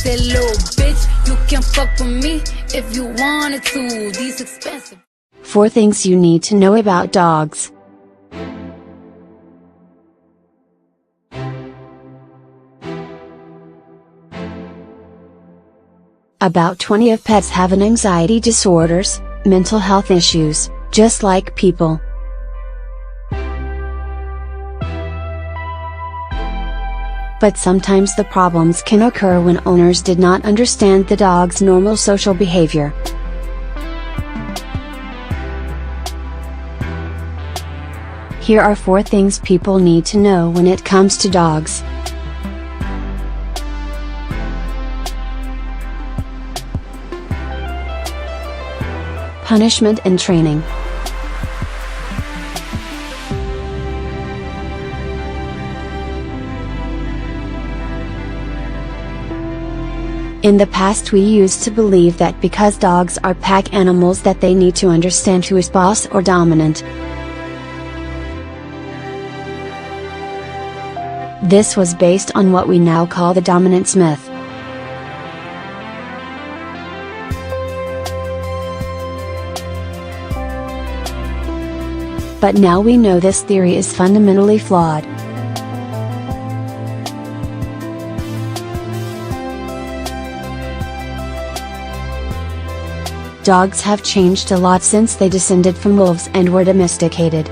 That little bitch, you can fuck with me if you wanted to. These expensive. 4 things you need to know about dogs. About 20 of pets have an anxiety disorders, mental health issues, just like people. But sometimes the problems can occur when owners did not understand the dog's normal social behavior. Here are 4 things people need to know when it comes to dogs. Punishment and training. In the past we used to believe that because dogs are pack animals that they need to understand who is boss or dominant. This was based on what we now call the dominance myth. But now we know this theory is fundamentally flawed. Dogs have changed a lot since they descended from wolves and were domesticated.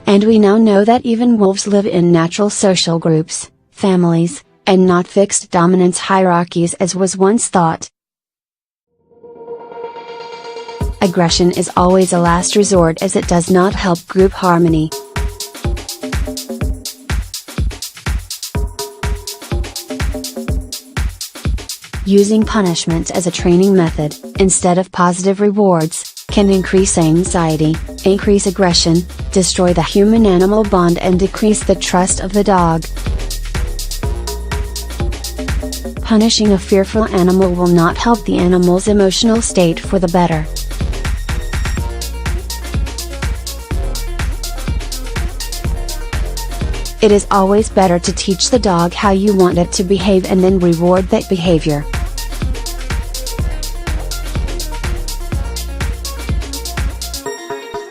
And we now know that even wolves live in natural social groups, families, and not fixed dominance hierarchies as was once thought. Aggression is always a last resort as it does not help group harmony. Using punishment as a training method, instead of positive rewards, can increase anxiety, increase aggression, destroy the human-animal bond and decrease the trust of the dog. Punishing a fearful animal will not help the animal's emotional state for the better. It is always better to teach the dog how you want it to behave and then reward that behavior.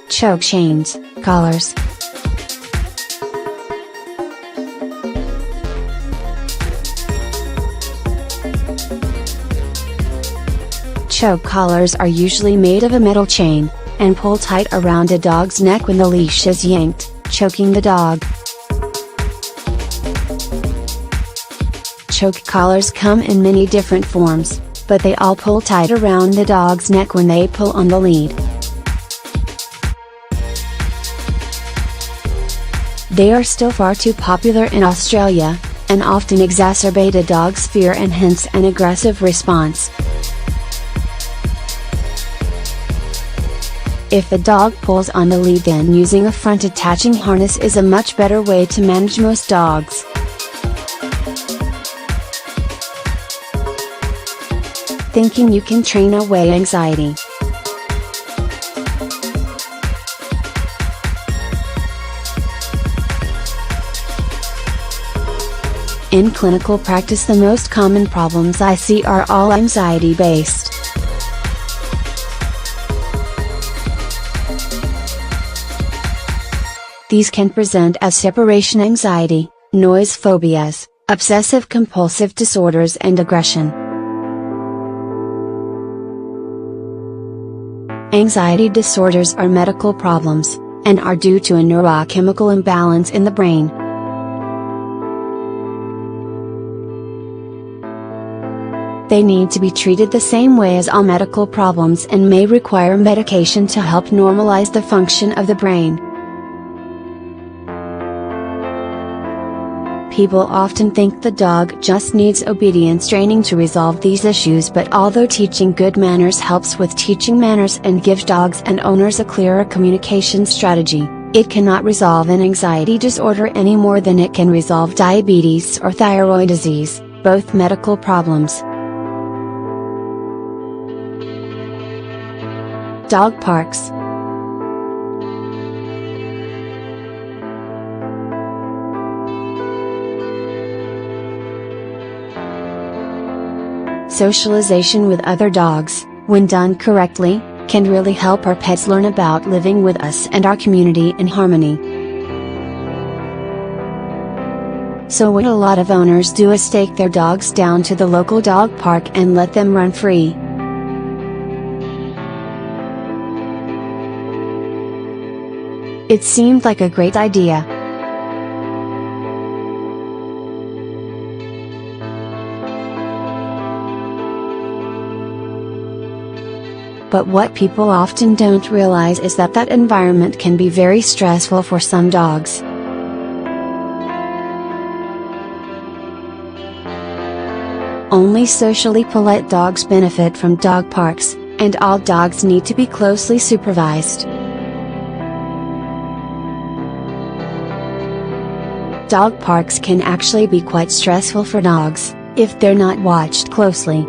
Choke chains, collars. Choke collars are usually made of a metal chain, and pull tight around a dog's neck when the leash is yanked, choking the dog. Choke collars come in many different forms, but they all pull tight around the dog's neck when they pull on the lead. They are still far too popular in Australia, and often exacerbate a dog's fear and hence an aggressive response. If the dog pulls on the lead, then using a front attaching harness is a much better way to manage most dogs. Thinking you can train away anxiety. In clinical practice, the most common problems I see are all anxiety-based. These can present as separation anxiety, noise phobias, obsessive-compulsive disorders and aggression. Anxiety disorders are medical problems, and are due to a neurochemical imbalance in the brain. They need to be treated the same way as all medical problems and may require medication to help normalize the function of the brain. People often think the dog just needs obedience training to resolve these issues, but although teaching good manners helps with teaching manners and gives dogs and owners a clearer communication strategy, it cannot resolve an anxiety disorder any more than it can resolve diabetes or thyroid disease, both medical problems. Dog parks. Socialization with other dogs, when done correctly, can really help our pets learn about living with us and our community in harmony. So what a lot of owners do is take their dogs down to the local dog park and let them run free. It seemed like a great idea. But what people often don't realize is that that environment can be very stressful for some dogs. Only socially polite dogs benefit from dog parks, and all dogs need to be closely supervised. Dog parks can actually be quite stressful for dogs, if they're not watched closely.